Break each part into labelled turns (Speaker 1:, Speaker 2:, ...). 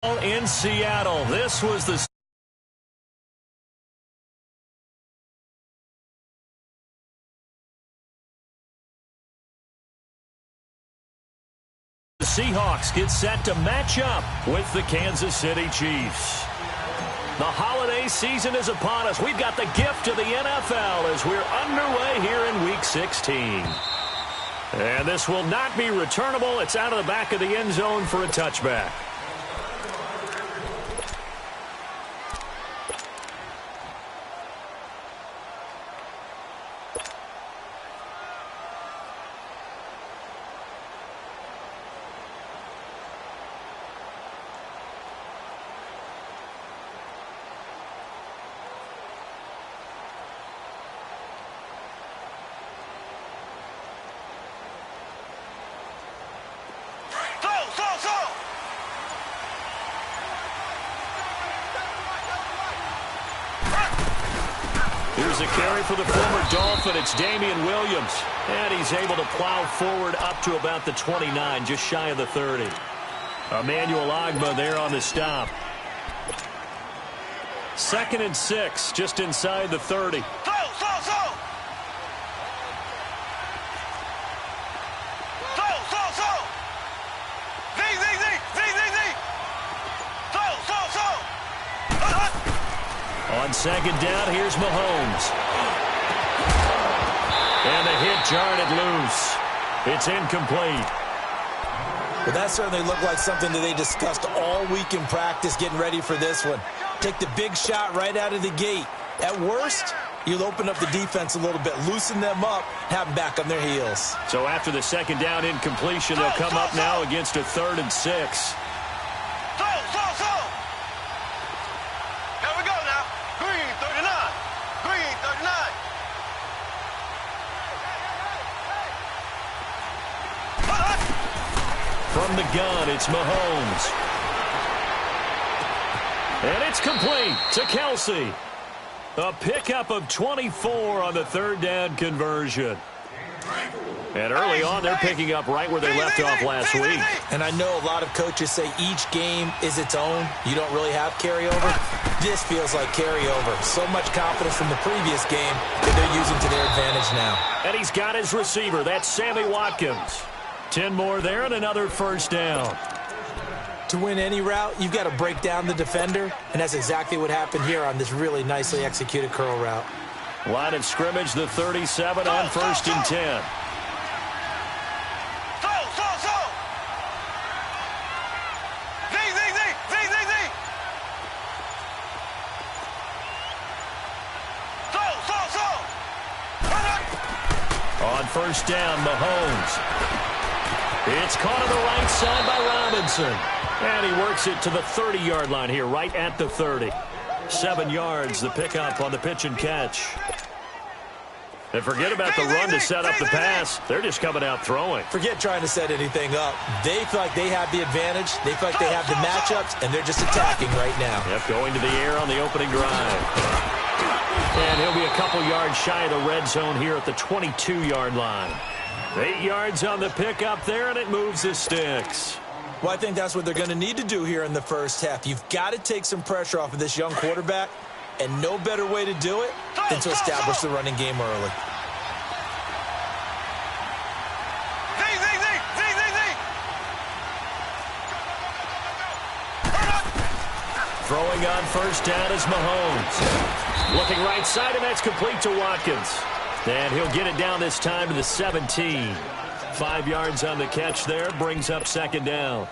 Speaker 1: In Seattle, this was the Seahawks get set to match up with the Kansas City Chiefs. The holiday season is upon us. We've got the gift of the NFL as we're underway here in Week 16. And this will not be returnable. It's out of the back of the end zone for a touchback. Here's a carry for the former Dolphin. It's Damian Williams. And he's able to plow forward up to about the 29, just shy of the 30. Emmanuel Ogbah there on the stop. 2nd and 6, just inside the 30. On 2nd down, here's Mahomes. And the hit jarred it loose. It's incomplete.
Speaker 2: Well, that certainly looked like something that they discussed all week in practice getting ready for this one. Take the big shot right out of the gate. At worst, you'll open up the defense a little bit, loosen them up, have them back on their heels.
Speaker 1: So after the 2nd down incompletion, they'll come up now against a 3rd and 6. From the gun, it's Mahomes. And it's complete to Kelsey. A pickup of 24 on the 3rd down conversion. And early on, they're picking up right where they left off last week.
Speaker 2: And I know a lot of coaches say each game is its own. You don't really have carryover. This feels like carryover. So much confidence from the previous game that they're using to their advantage now.
Speaker 1: And he's got his receiver. That's Sammy Watkins. 10 more there and another 1st down.
Speaker 2: To win any route, you've got to break down the defender, and that's exactly what happened here on this really nicely executed curl route.
Speaker 1: Line of scrimmage, the 37 on 1st and 10. On 1st down, Mahomes. It's caught on the right side by Robinson. And he works it to the 30-yard line here, right at the 30. 7 yards, the pickup on the pitch and catch. And forget about the run to set up the pass. They're just coming out throwing.
Speaker 2: Forget trying to set anything up. They feel like they have the advantage. They feel like they have the matchups, and they're just attacking right now.
Speaker 1: Yep, going to the air on the opening drive. And he'll be a couple yards shy of the red zone here at the 22-yard line. 8 yards on the pickup there, and it moves the sticks.
Speaker 2: Well, I think that's what they're going to need to do here in the first half. You've got to take some pressure off of this young quarterback, and no better way to do it than to establish the running game early.
Speaker 1: Throwing on 1st down is Mahomes. Looking right side, and that's complete to Watkins. And he'll get it down this time to the 17. 5 yards on the catch there, brings up 2nd down.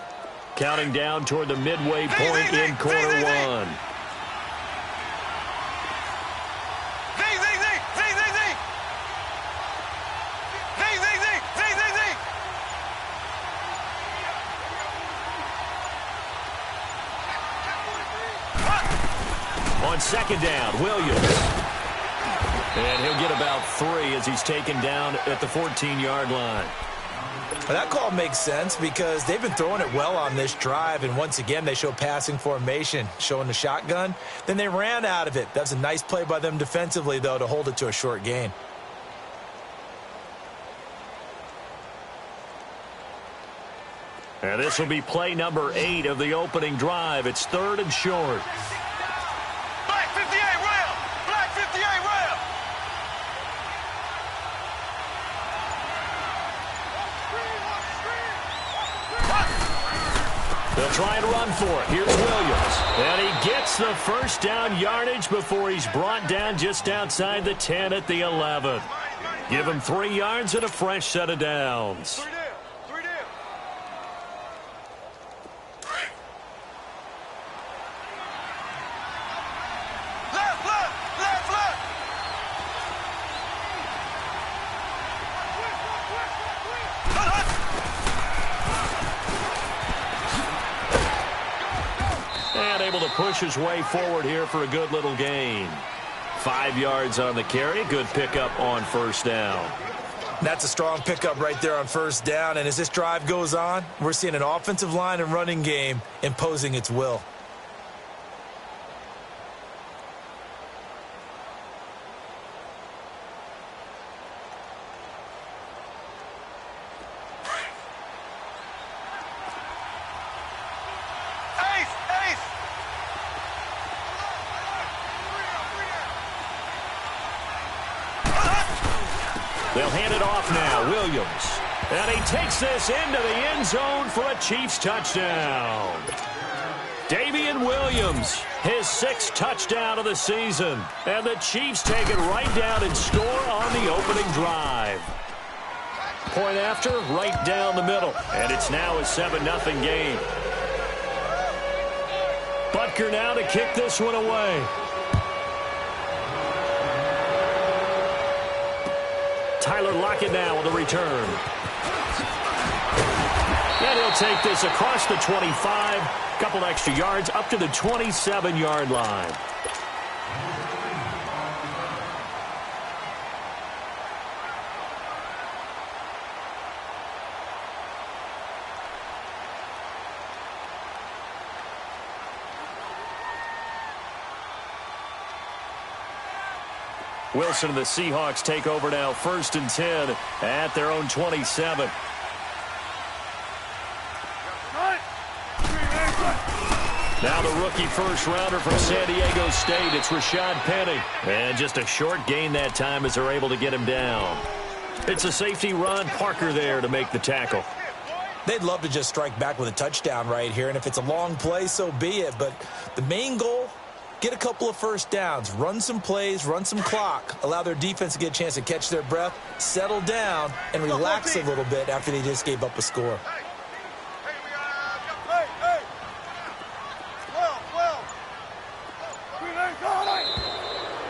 Speaker 1: Counting down toward the midway point in quarter one. On 2nd down, Williams. And he'll get about 3 as he's taken down at the 14-yard line.
Speaker 2: Well, that call makes sense because they've been throwing it well on this drive, and once again they show passing formation, showing the shotgun. Then they ran out of it. That was a nice play by them defensively, though, to hold it to a short gain.
Speaker 1: And this will be play number 8 of the opening drive. It's 3rd and short.
Speaker 3: Black 58 rail! Black 58 rail!
Speaker 1: They'll try and run for it. Here's Williams. And he gets the first down yardage before he's brought down just outside the 10 at the 11. Give him 3 yards and a fresh set of downs. And able to push his way forward here for a good little gain. 5 yards on the carry. Good pickup on first down.
Speaker 2: That's a strong pickup right there on first down. And as this drive goes on, we're seeing an offensive line and running game imposing its will.
Speaker 1: They'll hand it off now. Williams. And he takes this into the end zone for a Chiefs touchdown. Davian Williams, his 6th touchdown of the season. And the Chiefs take it right down and score on the opening drive. Point after, right down the middle. And it's now a 7-0 game. Butker now to kick this one away. Tyler Lockett now on the return. And he'll take this across the 25. Couple extra yards up to the 27-yard line. Wilson and the Seahawks take over now, 1st and 10 at their own 27. Now the rookie first-rounder from San Diego State, it's Rashad Penny. And just a short gain that time as they're able to get him down. It's a safety run. Parker there to make the tackle.
Speaker 2: They'd love to just strike back with a touchdown right here, and if it's a long play, so be it. But the main goal, get a couple of first downs, run some plays, run some clock, allow their defense to get a chance to catch their breath, settle down, and relax a little bit after they just gave up a score.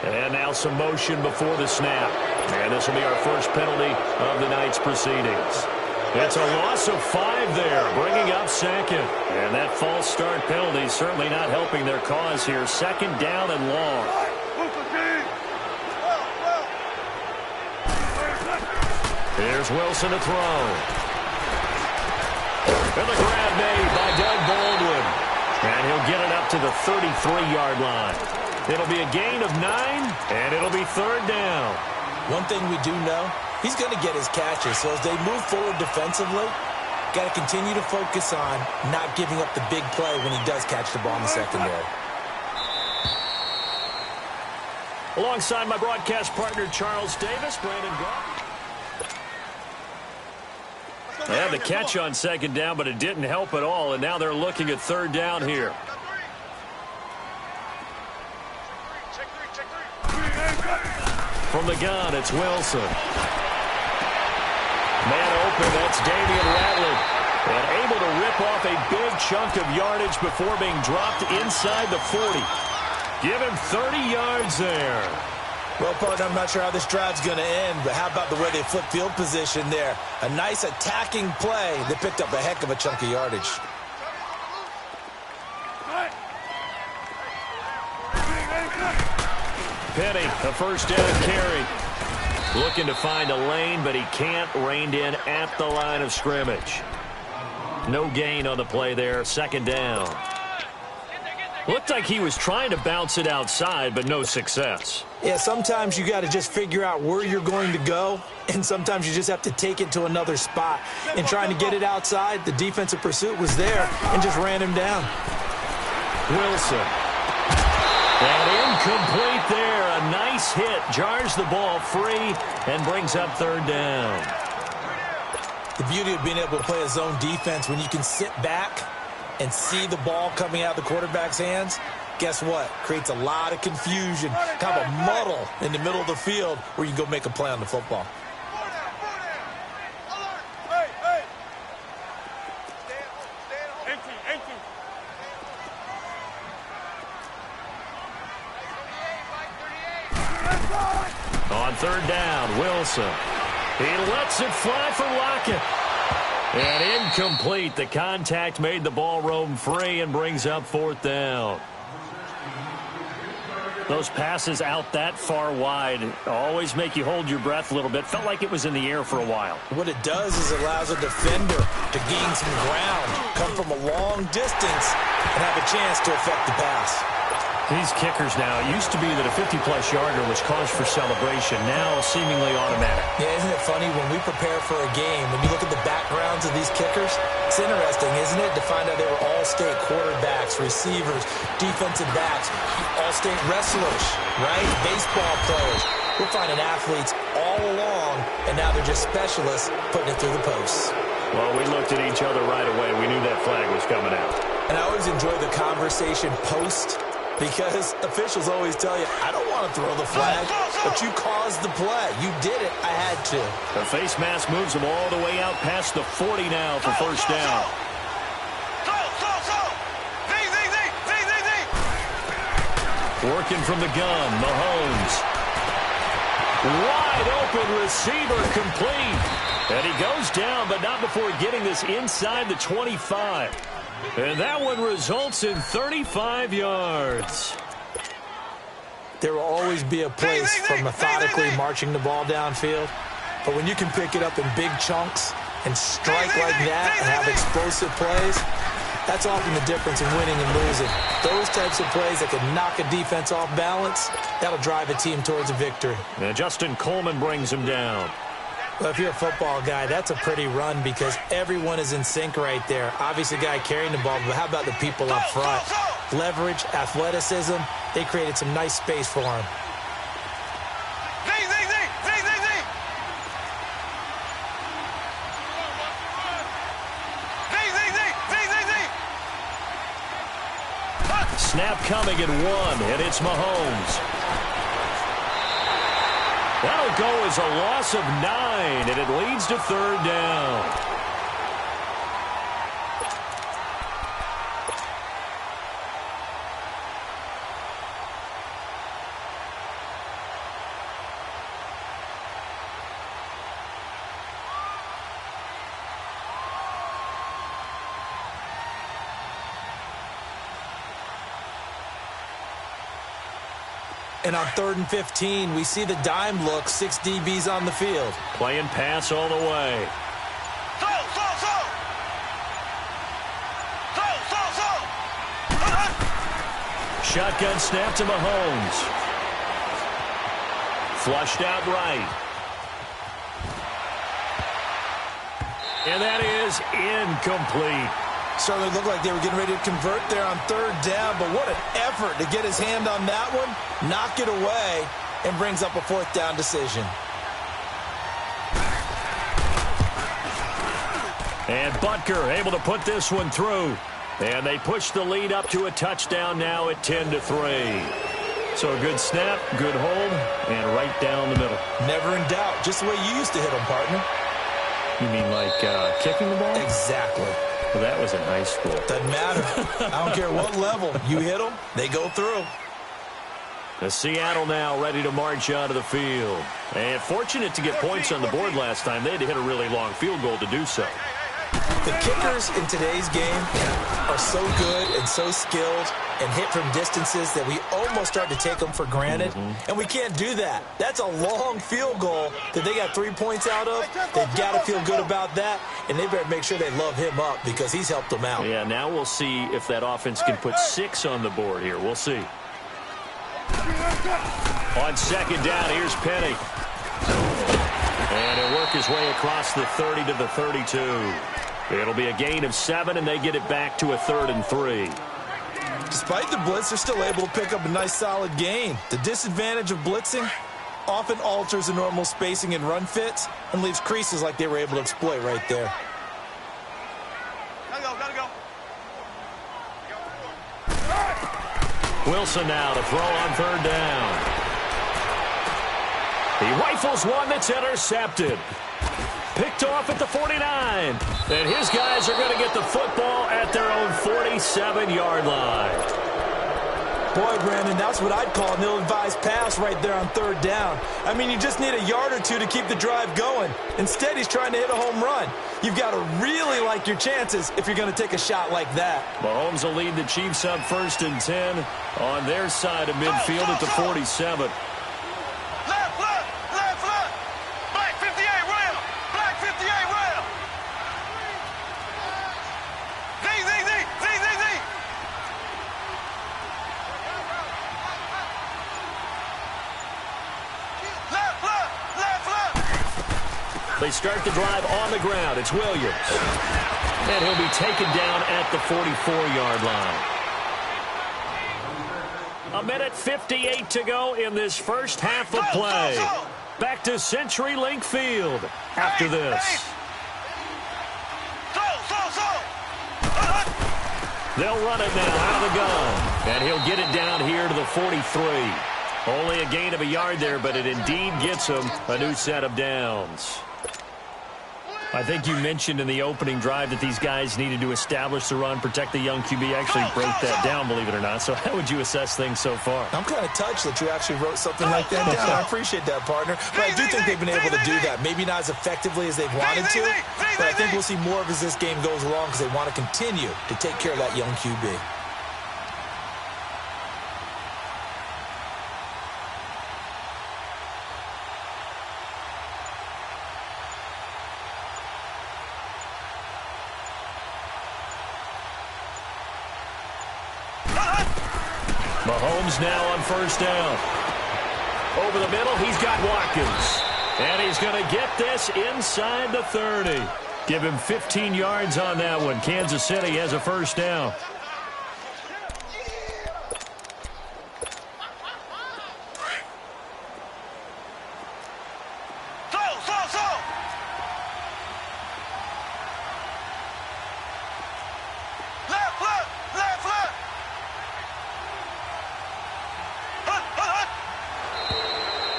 Speaker 1: And now some motion before the snap. And this will be our first penalty of the night's proceedings. It's a loss of 5 there, bringing up 2nd. And that false start penalty certainly not helping their cause here. 2nd down and long. Here's Wilson to throw. And the grab made by Doug Baldwin. And he'll get it up to the 33-yard line. It'll be a gain of 9, and it'll be 3rd down.
Speaker 2: One thing we do know, he's going to get his catches. So as they move forward defensively, got to continue to focus on not giving up the big play when he does catch the ball in the secondary.
Speaker 1: Alongside my broadcast partner, Charles Davis, Brandon Gault. They had the catch on 2nd down, but it didn't help at all, and now they're looking at 3rd down here. From the gun, it's Wilson. Man open, that's Damian Rattler. And able to rip off a big chunk of yardage before being dropped inside the 40. Give him 30 yards there.
Speaker 2: Well, partner, I'm not sure how this drive's going to end, but how about the way they flip field position there? A nice attacking play that picked up a heck of a chunk of yardage.
Speaker 1: Penny, a first down carry. Looking to find a lane, but he can't. Reined in at the line of scrimmage. No gain on the play there. 2nd down. Looked like he was trying to bounce it outside, but no success.
Speaker 2: Yeah, sometimes you got to just figure out where you're going to go, and sometimes you just have to take it to another spot. And trying to get it outside, the defensive pursuit was there and just ran him down.
Speaker 1: Wilson. And incomplete there. A nice hit. Jars the ball free and brings up third down.
Speaker 2: The beauty of being able to play a zone defense when you can sit back and see the ball coming out of the quarterback's hands, guess what? Creates a lot of confusion, kind of a muddle in the middle of the field where you go make a play on the football.
Speaker 1: On third down, Wilson. He lets it fly for Lockett. And incomplete. The contact made the ball roam free and brings up fourth down. Those passes out that far wide always make you hold your breath a little bit. Felt like it was in the air for a while.
Speaker 2: What it does is it allows a defender to gain some ground, come from a long distance, and have a chance to affect the pass.
Speaker 1: These kickers now, it used to be that a 50-plus yarder was cause for celebration, now seemingly automatic.
Speaker 2: Yeah, isn't it funny when we prepare for a game, when you look at the backgrounds of these kickers, it's interesting, isn't it, to find out they were all-state quarterbacks, receivers, defensive backs, all-state wrestlers, right? Baseball players. We're finding athletes all along, and now they're just specialists putting it through the posts.
Speaker 1: Well, we looked at each other right away. We knew that flag was coming out.
Speaker 2: And I always enjoy the conversation post, because officials always tell you, I don't want to throw the flag, but you caused the play. You did it. I had to.
Speaker 1: The face mask moves them all the way out past the 40 now for first down. Working from the gun, Mahomes. Wide open receiver complete. And he goes down, but not before getting this inside the 25. And that one results in 35 yards.
Speaker 2: There will always be a place for methodically marching the ball downfield. But when you can pick it up in big chunks and strike like that and have explosive plays, that's often the difference in winning and losing. Those types of plays that can knock a defense off balance, that'll drive a team towards a victory.
Speaker 1: And Justin Coleman brings him down.
Speaker 2: Well, if you're a football guy, that's a pretty run because everyone is in sync right there. Obviously, the guy carrying the ball, but how about the people up front? Leverage, athleticism, they created some nice space for him.
Speaker 1: Snap coming at one, and it's Mahomes. That'll go as a loss of 9, and it leads to third down.
Speaker 2: And on 3rd and 15, we see the dime look, 6 DBs on the field.
Speaker 1: Playing pass all the way. Shotgun snap to Mahomes. Flushed out right. And that is incomplete.
Speaker 2: Certainly looked like they were getting ready to convert there on 3rd down, but what an effort to get his hand on that one, knock it away, and brings up a 4th down decision.
Speaker 1: And Butker able to put this one through. And they push the lead up to a touchdown now at 10-3. So a good snap, good hold, and right down the middle.
Speaker 2: Never in doubt, just the way you used to hit them, partner.
Speaker 1: You mean like kicking the ball?
Speaker 2: Exactly.
Speaker 1: Well, that was in high school.
Speaker 2: Doesn't matter. I don't care what level. You hit them, they go through.
Speaker 1: The Seattle now ready to march out of the field. And fortunate to get points on the board last time. They had to hit a really long field goal to do so.
Speaker 2: The kickers in today's game are so good and so skilled and hit from distances that we almost start to take them for granted, and we can't do that. That's a long field goal that they got 3 points out of. They've got to feel good about that, and they better make sure they love him up because he's helped them out.
Speaker 1: Yeah, now we'll see if that offense can put 6 on the board here. We'll see. On second down, here's Penny. And he'll work his way across the 30 to the 32. It'll be a gain of 7, and they get it back to a 3rd and 3.
Speaker 2: Despite the blitz, they're still able to pick up a nice, solid gain. The disadvantage of blitzing often alters the normal spacing and run fits and leaves creases like they were able to exploit right there.
Speaker 3: Gotta go.
Speaker 1: Wilson now to throw on 3rd down. He rifles one that's intercepted. Picked off at the 49. And his guys are going to get the football at their own 47-yard line.
Speaker 2: Boy, Brandon, that's what I'd call an ill-advised pass right there on 3rd down. I mean, you just need a yard or two to keep the drive going. Instead, he's trying to hit a home run. You've got to really like your chances if you're going to take a shot like that.
Speaker 1: Mahomes will lead the Chiefs up 1st and 10 on their side of midfield at the 47. They start the drive on the ground. It's Williams. And he'll be taken down at the 44-yard line. 1:58 to go in this first half of play. Back to CenturyLink Field after this. They'll run it now out of the gun. And he'll get it down here to the 43. Only a gain of a yard there, but it indeed gets him a new set of downs. I think you mentioned in the opening drive that these guys needed to establish the run, protect the young QB. Actually broke that down, believe it or not. So how would you assess things so far?
Speaker 2: I'm kind of touched that you actually wrote something like that down. I appreciate that, partner. But I do think they've been able to do that. Maybe not as effectively as they've wanted to, but I think we'll see more of as this game goes along because they want to continue to take care of that young QB.
Speaker 1: Mahomes now on 1st down. Over the middle, he's got Watkins. And he's going to get this inside the 30. Give him 15 yards on that one. Kansas City has a 1st down.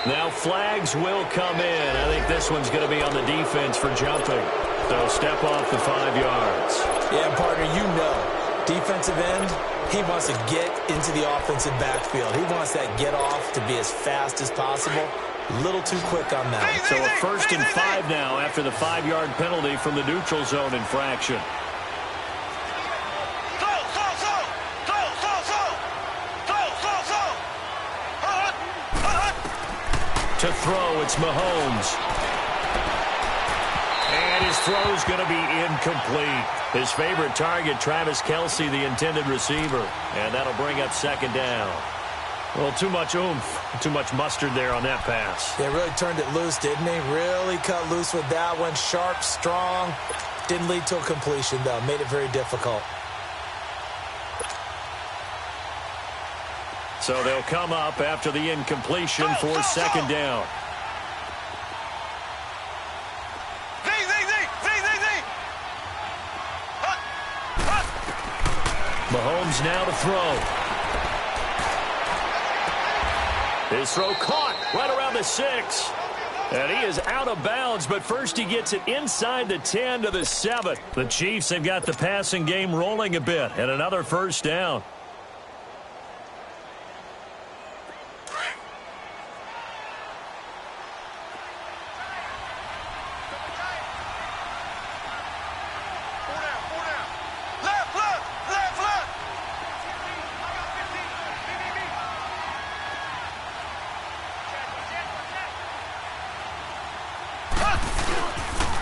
Speaker 1: Now flags will come in. I think this one's going to be on the defense for jumping. So step off the 5 yards.
Speaker 2: Yeah, partner, you know, defensive end, he wants to get into the offensive backfield. He wants that get off to be as fast as possible. A little too quick on that.
Speaker 1: So a 1st and 5 now after the 5-yard penalty from the neutral zone infraction. To throw, it's Mahomes. And his throw's going to be incomplete. His favorite target, Travis Kelce, the intended receiver. And that'll bring up 2nd down. Well, too much oomph, too much mustard there on that pass.
Speaker 2: They really turned it loose, didn't they? Really cut loose with that one. Sharp, strong. Didn't lead to a completion, though. Made it very difficult.
Speaker 1: So they'll come up after the incompletion for 2nd down. Mahomes now to throw. His throw caught right around the 6. And he is out of bounds, but first he gets it inside the 10 to the 7. The Chiefs have got the passing game rolling a bit, and another 1st down.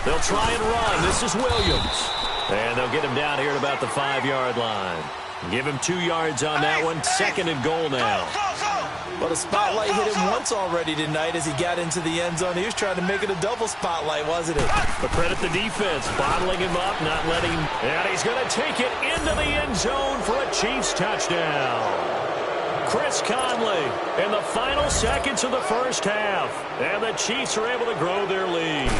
Speaker 1: They'll try and run. This is Williams. And they'll get him down here at about the 5-yard line. Give him 2 yards on that one. 2nd and goal now.
Speaker 2: But a spotlight hit him once already tonight as he got into the end zone. He was trying to make it a double spotlight, wasn't it?
Speaker 1: But credit the defense, bottling him up, not letting him. And he's going to take it into the end zone for a Chiefs touchdown. Chris Conley in the final seconds of the first half. And the Chiefs are able to grow their lead.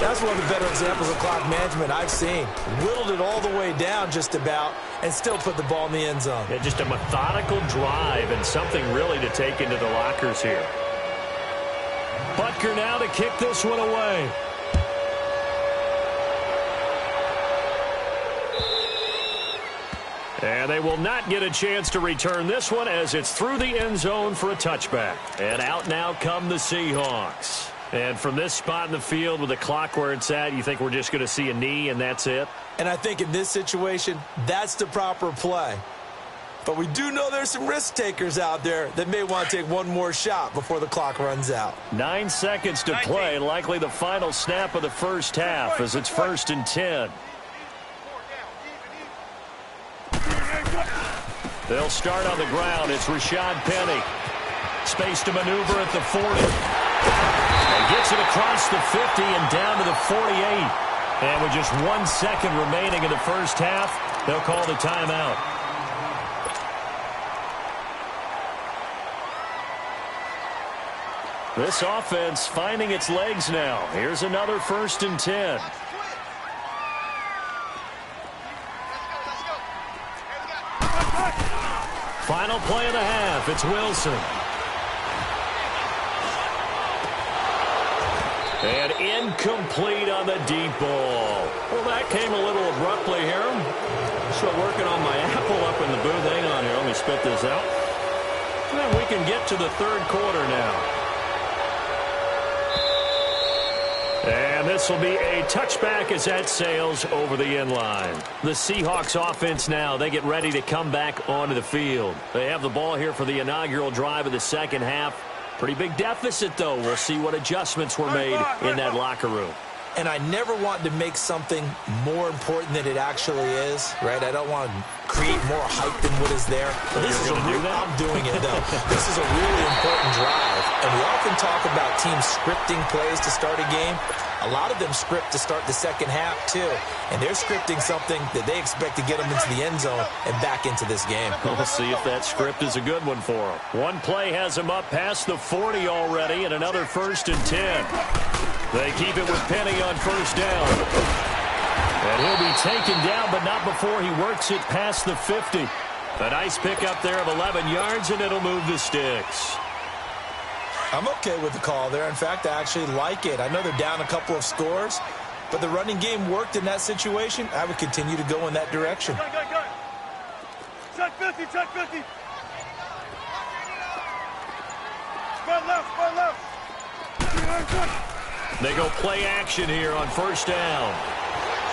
Speaker 2: That's one of the better examples of clock management I've seen. Whittled it all the way down just about and still put the ball in the end zone.
Speaker 1: Yeah, just a methodical drive and something really to take into the lockers here. Butker now to kick this one away. And they will not get a chance to return this one as it's through the end zone for a touchback. And out now come the Seahawks. And from this spot in the field with the clock where it's at, you think we're just going to see a knee and that's it?
Speaker 2: And I think in this situation, that's the proper play. But we do know there's some risk takers out there that may want to take one more shot before the clock runs out.
Speaker 1: 9 seconds to play, likely the final snap of the first half as it's 1st and 10. They'll start on the ground. It's Rashad Penny. Space to maneuver at the 40. And gets it across the 50 and down to the 48. And with just 1 second remaining in the first half, they'll call the timeout. This offense finding its legs now. Here's another 1st and 10. Final play of the half. It's Wilson. And incomplete on the deep ball. Well, that came a little abruptly here. Still working on my apple up in the booth. Hang on here. Let me spit this out. And we can get to the 3rd quarter now. And this will be a touchback as that sails over the end line. The Seahawks offense now, they get ready to come back onto the field. They have the ball here for the inaugural drive of the second half. Pretty big deficit, though. We'll see what adjustments were made in that locker room.
Speaker 2: And I never want to make something more important than it actually is, right? I don't want to create more hype than what is there.
Speaker 1: So
Speaker 2: this is
Speaker 1: I'm
Speaker 2: doing it, though. This is a really important drive. And we often talk about teams scripting plays to start a game. A lot of them script to start the second half, too. And they're scripting something that they expect to get them into the end zone and back into this game.
Speaker 1: We'll see if that script is a good one for them. One play has them up past the 40 already, and another 1st and 10. They keep it with Penny on 1st down. And he'll be taken down, but not before he works it past the 50. A nice pickup there of 11 yards, and it'll move the sticks.
Speaker 2: I'm okay with the call there. In fact, I actually like it. I know they're down a couple of scores, but the running game worked in that situation. I would continue to go in that direction.
Speaker 3: Check 50, check 50. Spread left, spread left.
Speaker 1: They go play action here on 1st down.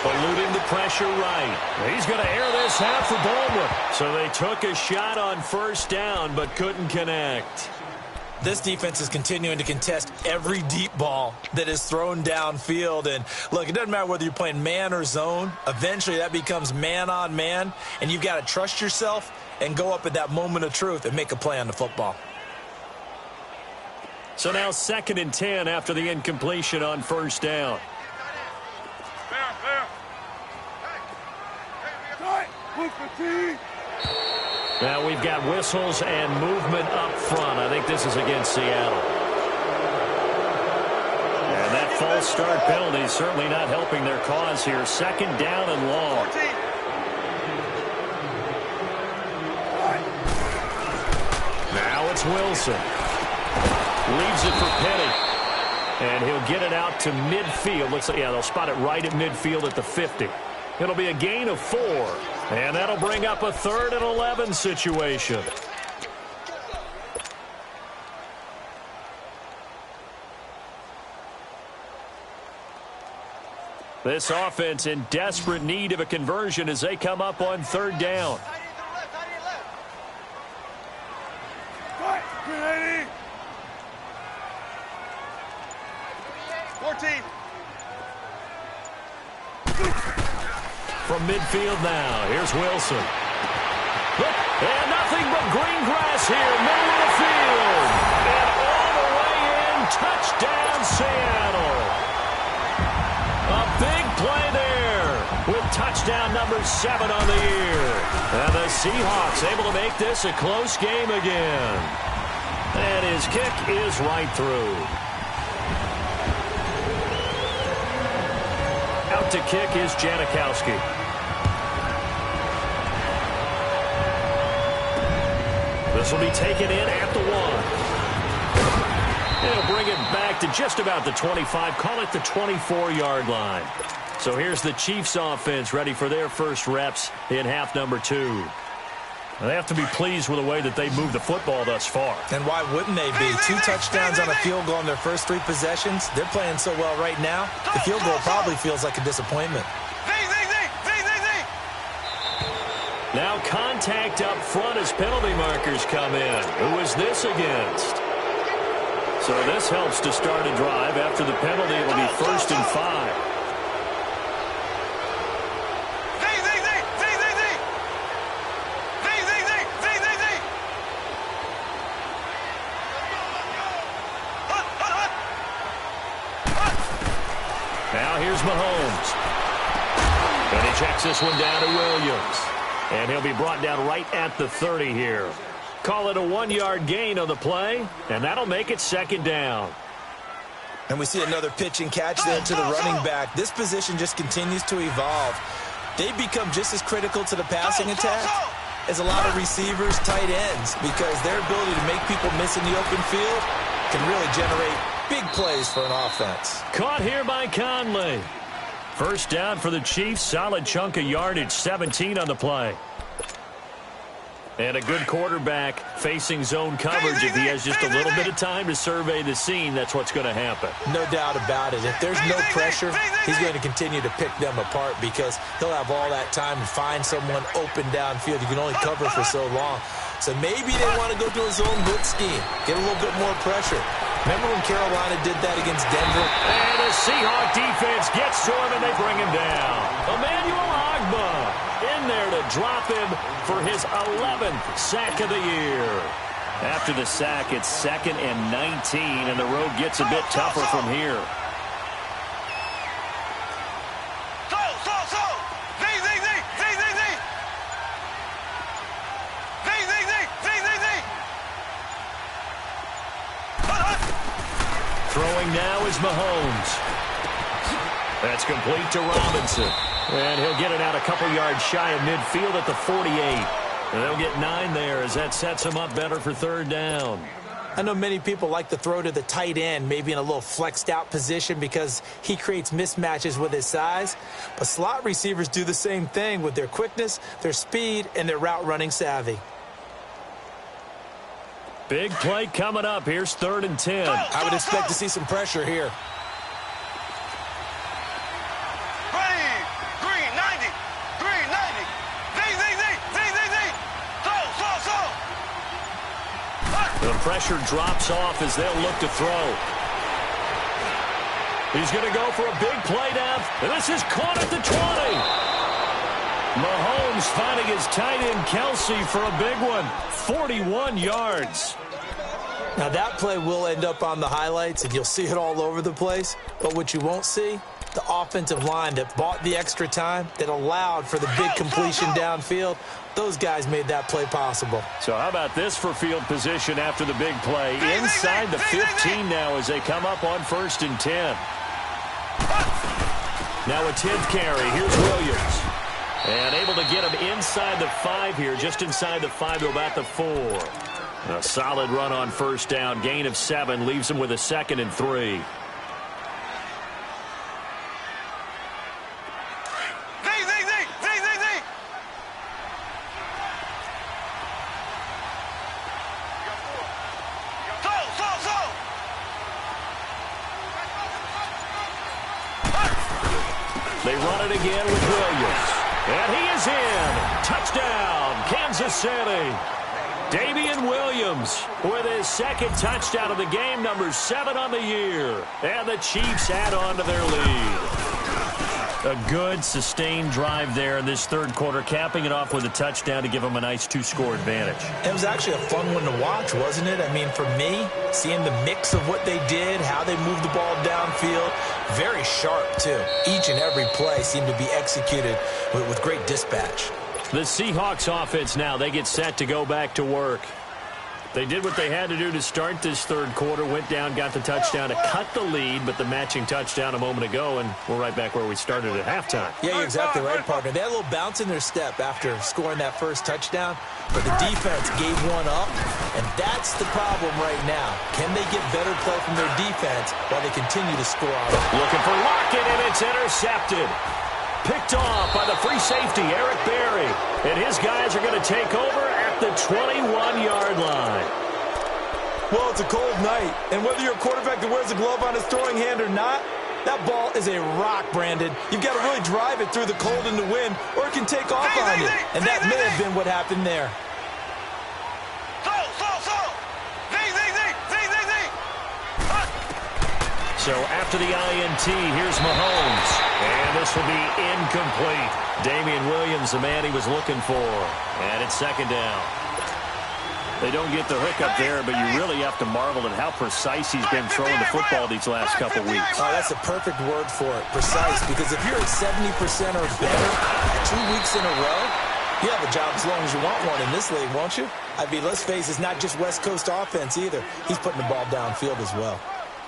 Speaker 1: Eluding the pressure right. He's going to air this half for Baldwin. So they took a shot on 1st down, but couldn't connect.
Speaker 2: This defense is continuing to contest every deep ball that is thrown downfield. And, look, it doesn't matter whether you're playing man or zone. Eventually, that becomes man on man. And you've got to trust yourself and go up at that moment of truth and make a play on the football.
Speaker 1: So now 2nd and 10 after the incompletion on 1st down. Now we've got whistles and movement up front. I think this is against Seattle. And that false start penalty is certainly not helping their cause here. 2nd down and long. Now it's Wilson. Leaves it for Penny. And he'll get it out to midfield. Looks like, yeah, they'll spot it right at midfield at the 50. It'll be a gain of 4. And that'll bring up a 3rd and 11 situation. This offense in desperate need of a conversion as they come up on 3rd down. from midfield now. Here's Wilson. Look, and nothing but green grass here, middle of the field. And all the way in, touchdown Seattle. A big play there with touchdown number 7 on the year. And the Seahawks able to make this a close game again. And his kick is right through. Out to kick is Janikowski. This will be taken in at the 1. It'll bring it back to just about the 25. Call it the 24-yard line. So here's the Chiefs offense ready for their first reps in half number 2. They have to be pleased with the way that they moved the football thus far.
Speaker 2: And why wouldn't they be? 2 touchdowns on a field goal in their first 3 possessions. They're playing so well right now, the field goal probably feels like a disappointment.
Speaker 1: Now contact up front as penalty markers come in. Who is this against? So this helps to start a drive. After the penalty, it will be 1st and 5. Now here's Mahomes. And he checks this one down to Williams. And he'll be brought down right at the 30 here. Call it a 1-yard gain on the play, and that'll make it 2nd down.
Speaker 2: And we see another pitch and catch there to the running back. This position just continues to evolve. They become just as critical to the passing attack as a lot of receivers, tight ends, because their ability to make people miss in the open field can really generate big plays for an offense.
Speaker 1: Caught here by Conley. First down for the Chiefs. Solid chunk of yardage, 17 on the play. And a good quarterback facing zone coverage. If he has just a little bit of time to survey the scene, that's what's going to happen.
Speaker 2: No doubt about it. If there's no pressure, he's going to continue to pick them apart because he'll have all that time to find someone open downfield. You can only cover for so long. So maybe they want to go to a zone blitz scheme, get a little bit more pressure. Remember when Carolina did that against Denver?
Speaker 1: And the Seahawks defense gets to him, and they bring him down. Emmanuel Ogbah in there to drop him for his 11th sack of the year. After the sack, it's 2nd and 19, and the road gets a bit tougher from here. Throwing now is Mahomes. That's complete to Robinson. And he'll get it out a couple yards shy of midfield at the 48. And they'll get 9 there as that sets him up better for 3rd down.
Speaker 2: I know many people like to throw to the tight end, maybe in a little flexed out position because he creates mismatches with his size. But slot receivers do the same thing with their quickness, their speed, and their route running savvy.
Speaker 1: Big play coming up. Here's 3rd and 10.
Speaker 2: I would expect to see some pressure here.
Speaker 3: Green 90.
Speaker 1: The pressure drops off as they'll look to throw. He's going to go for a big play down. And this is caught at the 20. Mahomes finding his tight end Kelsey for a big one. 41 yards.
Speaker 2: Now that play will end up on the highlights, and you'll see it all over the place. But what you won't see, the offensive line that bought the extra time, that allowed for the big completion downfield, those guys made that play possible.
Speaker 1: So how about this for field position after the big play? Inside the 15 now as they come up on 1st and 10. Now a 10th carry. Here's Williams. And able to get him inside the 5 here, just inside the 5 to about the 4. A solid run on 1st down. Gain of 7 leaves him with a 2nd and 3. They run it again with Williams. And he is in. Touchdown, Kansas City. Damian Williams with his 2nd touchdown of the game, number 7 on the year. And the Chiefs add on to their lead. A good, sustained drive there in this third quarter, capping it off with a touchdown to give them a nice 2-score advantage.
Speaker 2: It was actually a fun one to watch, wasn't it? I mean, for me, seeing the mix of what they did, how they moved the ball downfield, very sharp, too. Each and every play seemed to be executed with great dispatch.
Speaker 1: The Seahawks offense now, they get set to go back to work. They did what they had to do to start this third quarter, went down, got the touchdown to cut the lead, but the matching touchdown a moment ago, and we're right back where we started at halftime.
Speaker 2: Yeah, you're exactly right, partner. They had a little bounce in their step after scoring that first touchdown, but the defense gave one up, and that's the problem right now. Can they get better play from their defense while they continue to score on it?
Speaker 1: Looking for Lockett, and it's intercepted. Picked off by the free safety, Eric Berry. And his guys are going to take over at the 21-yard line.
Speaker 2: Well, it's a cold night, and whether you're a quarterback that wears a glove on his throwing hand or not, that ball is a rock, Brandon. You've got to really drive it through the cold and the wind, or it can take off on you. And that may have been what happened there.
Speaker 1: So after the INT, here's Mahomes. And this will be incomplete. Damian Williams, the man he was looking for. And it's second down. They don't get the hook up there, but you really have to marvel at how precise he's been throwing the football these last couple weeks.
Speaker 2: Oh, that's a perfect word for it, precise, because if you're at 70% or better 2 weeks in a row, you have a job as long as you want one in this league, won't you? I mean, let's face it, it's not just West Coast offense either. He's putting the ball downfield as well.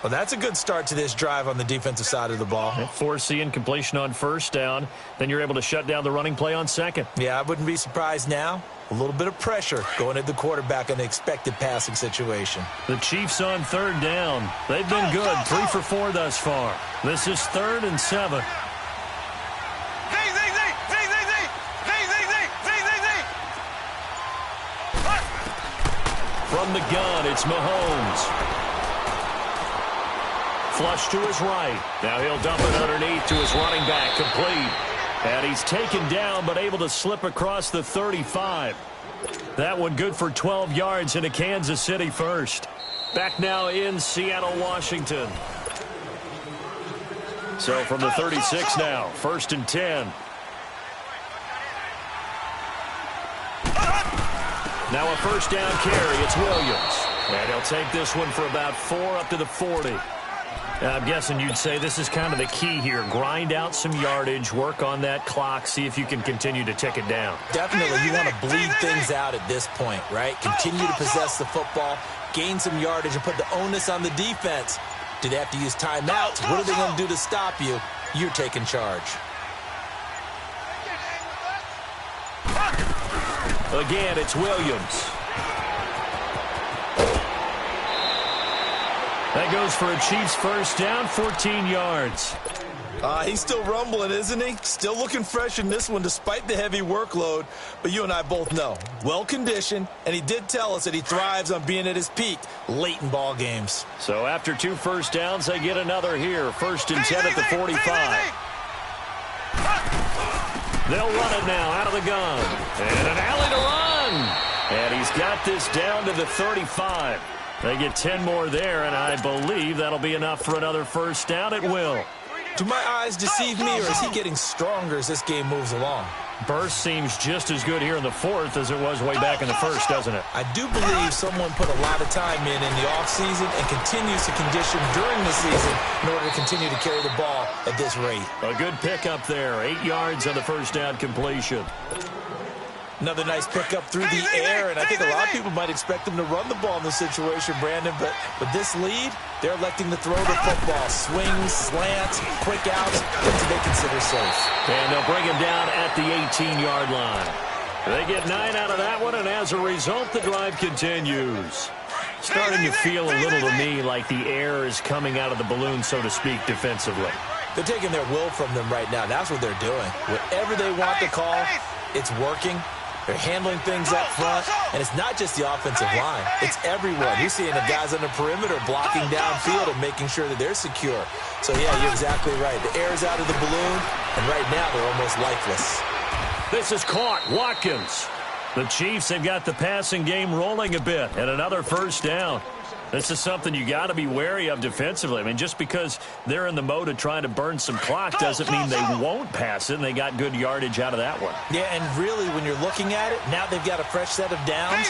Speaker 2: Well, that's a good start to this drive on the defensive side of the ball.
Speaker 1: Force the incompletion on first down. Then you're able to shut down the running play on second.
Speaker 2: Yeah, I wouldn't be surprised now. A little bit of pressure going at the quarterback in the expected passing situation.
Speaker 1: The Chiefs on third down. They've been good, 3 for 4 thus far. This is 3rd and 7. From the gun, it's Mahomes. Flush to his right. Now he'll dump it underneath to his running back, complete. And he's taken down, but able to slip across the 35. That one good for 12 yards into Kansas City first. Back now in Seattle, Washington. So from the 36 now, 1st and 10. Now a first down carry, it's Williams. And he'll take this one for about 4 up to the 40. I'm guessing you'd say this is kind of the key here. Grind out some yardage, work on that clock, see if you can continue to tick it down.
Speaker 2: Definitely, you want to bleed things out at this point, right? Continue to possess the football, gain some yardage, and put the onus on the defense. Do they have to use timeouts? What are they going to do to stop you? You're taking charge.
Speaker 1: Again, it's Williams. That goes for a Chiefs first down, 14 yards.
Speaker 2: He's still rumbling, isn't he? Still looking fresh in this one despite the heavy workload. But you and I both know, well-conditioned, and he did tell us that he thrives on being at his peak late in ball games.
Speaker 1: So after 2 first downs, they get another here. 1st and 10 at the 45. They'll run it now out of the gun. And an alley to run. And he's got this down to the 35. They get 10 more there, and I believe that'll be enough for another first down. It will.
Speaker 2: Do my eyes deceive me, or is he getting stronger as this game moves along?
Speaker 1: Burst seems just as good here in the 4th as it was way back in the 1st, doesn't it?
Speaker 2: I do believe someone put a lot of time in the offseason and continues to condition during the season in order to continue to carry the ball at this rate.
Speaker 1: A good pickup there. 8 yards on the first down completion.
Speaker 2: Another nice pickup through the air, and I think a lot of people might expect them to run the ball in this situation, Brandon, but with this lead, they're electing to throw the football. Swings, slants, quick outs, things they consider safe.
Speaker 1: And they'll bring him down at the 18-yard line. They get 9 out of that one, and as a result, the drive continues. Starting to feel a little to me like the air is coming out of the balloon, so to speak, defensively.
Speaker 2: They're taking their will from them right now. That's what they're doing. Whatever they want to call, it's working. They're handling things up front, and it's not just the offensive line. It's everyone. You're seeing the guys on the perimeter blocking downfield and making sure that they're secure. So, yeah, you're exactly right. The air's out of the balloon, and right now they're almost lifeless.
Speaker 1: This is caught. Watkins. The Chiefs have got the passing game rolling a bit, and another first down. This is something you got to be wary of defensively. I mean, just because they're in the mode of trying to burn some clock doesn't mean they won't pass it, and they got good yardage out of that one.
Speaker 2: Yeah, and really, when you're looking at it, now they've got a fresh set of downs.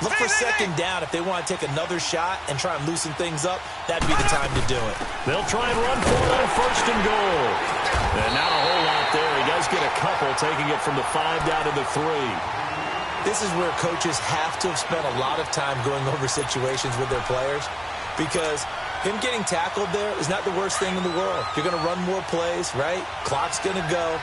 Speaker 2: Look for second down if they want to take another shot and try and loosen things up. That'd be the time to do it.
Speaker 1: They'll try and run for it on first and goal. And not a whole lot there. He does get a couple, taking it from the 5 down to the 3.
Speaker 2: This is where coaches have to have spent a lot of time going over situations with their players, because him getting tackled there is not the worst thing in the world. You're going to run more plays, right? Clock's going to go.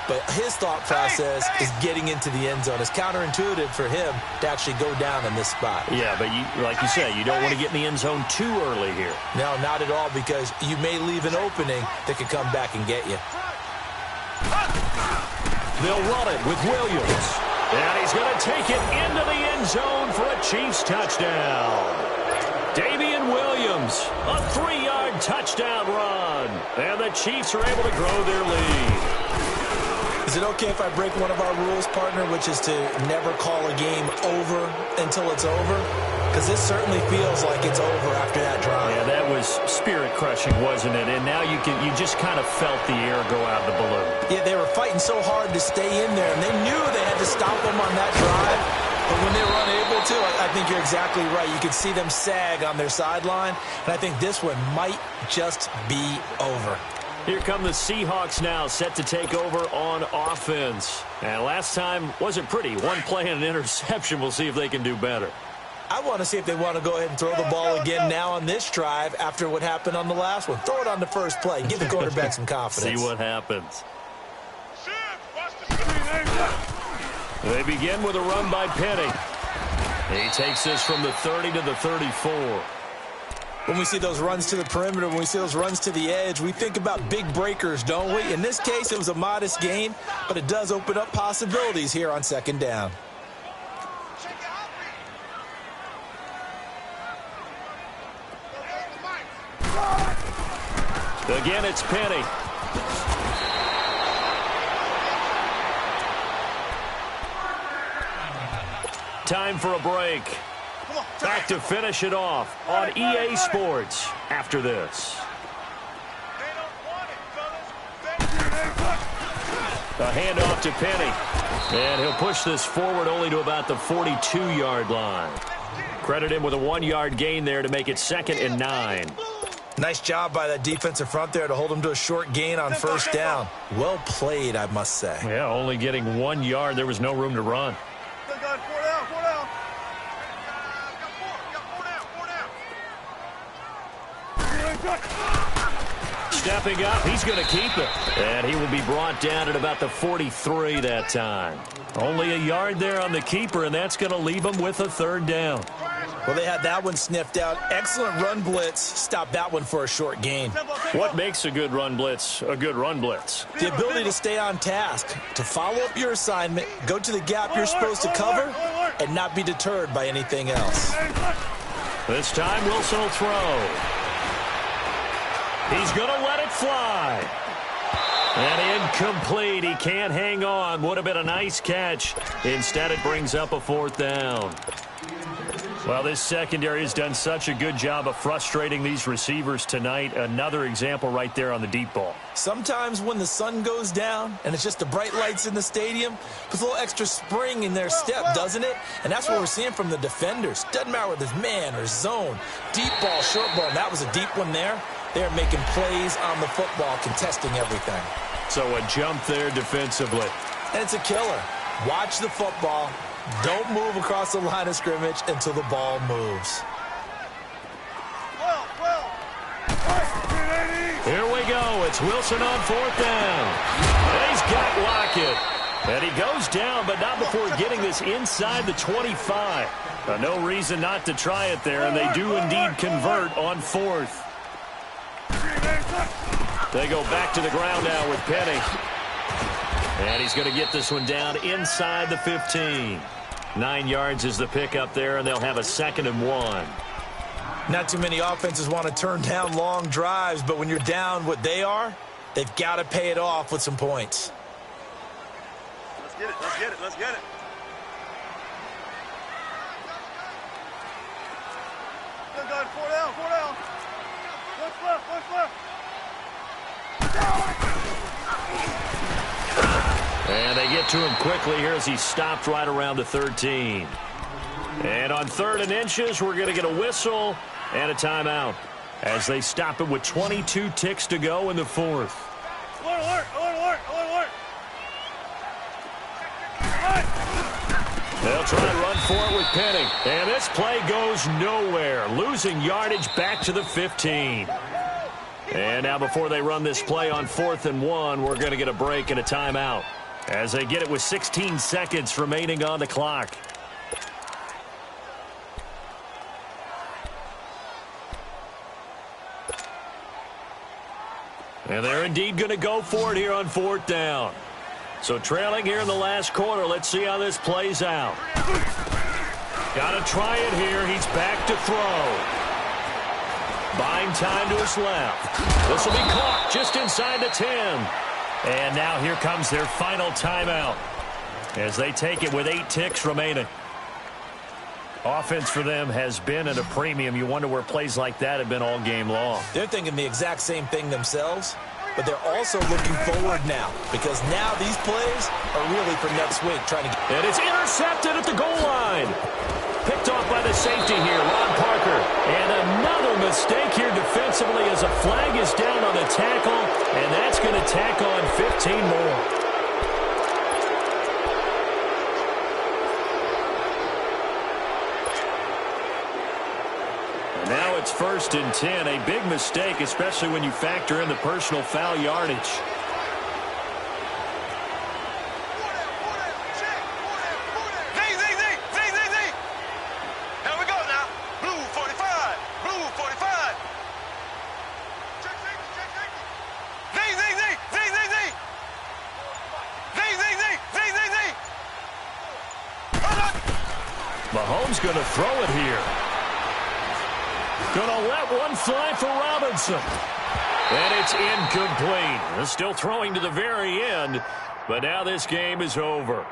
Speaker 2: But his thought process is getting into the end zone. It's counterintuitive for him to actually go down in this spot.
Speaker 1: Yeah, but like you say, you don't want to get in the end zone too early here.
Speaker 2: No, not at all, because you may leave an opening that could come back and get you.
Speaker 1: They'll run it with Williams. And he's going to take it into the end zone for a Chiefs touchdown. Damian Williams, a 3-yard touchdown run. And the Chiefs are able to grow their lead.
Speaker 2: Is it okay if I break one of our rules, partner, which is to never call a game over until it's over? Because this certainly feels like it's over after that drive.
Speaker 1: Yeah, that was spirit-crushing, wasn't it? And now you just kind of felt the air go out of the balloon.
Speaker 2: Yeah, they were fighting so hard to stay in there, and they knew they had to stop them on that drive. But when they were unable to, I think you're exactly right. You could see them sag on their sideline, and I think this one might just be over.
Speaker 1: Here come the Seahawks now, set to take over on offense. And last time wasn't pretty. One play and an interception. We'll see if they can do better.
Speaker 2: I want to see if they want to go ahead and throw the ball again now on this drive after what happened on the last one. Throw it on the first play. Give the quarterback some confidence.
Speaker 1: See what happens. They begin with a run by Penny. He takes this from the 30 to the 34.
Speaker 2: When we see those runs to the perimeter, when we see those runs to the edge, we think about big breakers, don't we? In this case, it was a modest gain, but it does open up possibilities here on second down.
Speaker 1: Again, it's Penny. Time for a break. Back to finish it off on EA Sports after this. A handoff to Penny. And he'll push this forward only to about the 42-yard line. Credit him with a 1-yard gain there to make it 2nd and 9.
Speaker 2: Nice job by that defensive front there to hold him to a short gain on first down. Well played, I must say.
Speaker 1: Yeah, only getting 1 yard. There was no room to run. Stepping up, he's going to keep it. And he will be brought down at about the 43 that time. Only a yard there on the keeper, and that's going to leave him with a 3rd down.
Speaker 2: Well, they had that one sniffed out. Excellent run blitz. Stop that one for a short gain.
Speaker 1: What makes a good run blitz a good run blitz?
Speaker 2: The ability to stay on task, to follow up your assignment, go to the gap you're supposed to cover, and not be deterred by anything else.
Speaker 1: This time, Wilson will throw. He's going to let it fly. And incomplete. He can't hang on. Would have been a nice catch. Instead, it brings up a 4th down. Well, this secondary has done such a good job of frustrating these receivers tonight. Another example right there on the deep ball.
Speaker 2: Sometimes when the sun goes down and it's just the bright lights in the stadium, puts a little extra spring in their step, doesn't it? And that's what we're seeing from the defenders. Doesn't matter whether it's man or zone. Deep ball, short ball. And that was a deep one there. They're making plays on the football, contesting everything.
Speaker 1: So a jump there defensively.
Speaker 2: And it's a killer. Watch the football. Don't move across the line of scrimmage until the ball moves.
Speaker 1: Here we go. It's Wilson on 4th down. And he's got Lockett. And he goes down, but not before getting this inside the 25. No reason not to try it there, and they do indeed convert on 4th. They go back to the ground now with Penny. And he's going to get this one down inside the 15. 9 yards is the pickup there, and they'll have a 2nd and 1.
Speaker 2: Not too many offenses want to turn down long drives, but when you're down what they are, they've got to pay it off with some points.
Speaker 3: Let's get it, let's get it, let's get it. got it. 4 down, 4 down. Push left, push left.
Speaker 1: And they get to him quickly here as he stopped right around the 13. And on 3rd and inches, we're going to get a whistle and a timeout as they stop it with 22 ticks to go in the 4th.
Speaker 3: Alert, alert, alert, alert, alert.
Speaker 1: They'll try and run for it with Penning. And this play goes nowhere, losing yardage back to the 15. And now before they run this play on 4th and 1, we're going to get a break and a timeout as they get it with 16 seconds remaining on the clock. And they're indeed going to go for it here on 4th down. So trailing here in the last quarter, let's see how this plays out. Got to try it here. He's back to throw. Buying time to his left. This will be caught just inside the 10. And now here comes their final timeout as they take it with 8 ticks remaining. Offense for them has been at a premium. You wonder where plays like that have been all game long.
Speaker 2: They're thinking the exact same thing themselves, but they're also looking forward now because now these plays are really for next week.
Speaker 1: And it's intercepted at the goal line. Picked off by the safety here, Ron Parker. And another mistake here defensively as a flag is down on the tackle, and that's going to tack on 15 more. And now it's 1st and 10. A big mistake, especially when you factor in the personal foul yardage. Mahomes going to throw it here. Going to let one fly for Robinson. And it's incomplete. Still throwing to the very end, but now this game is over.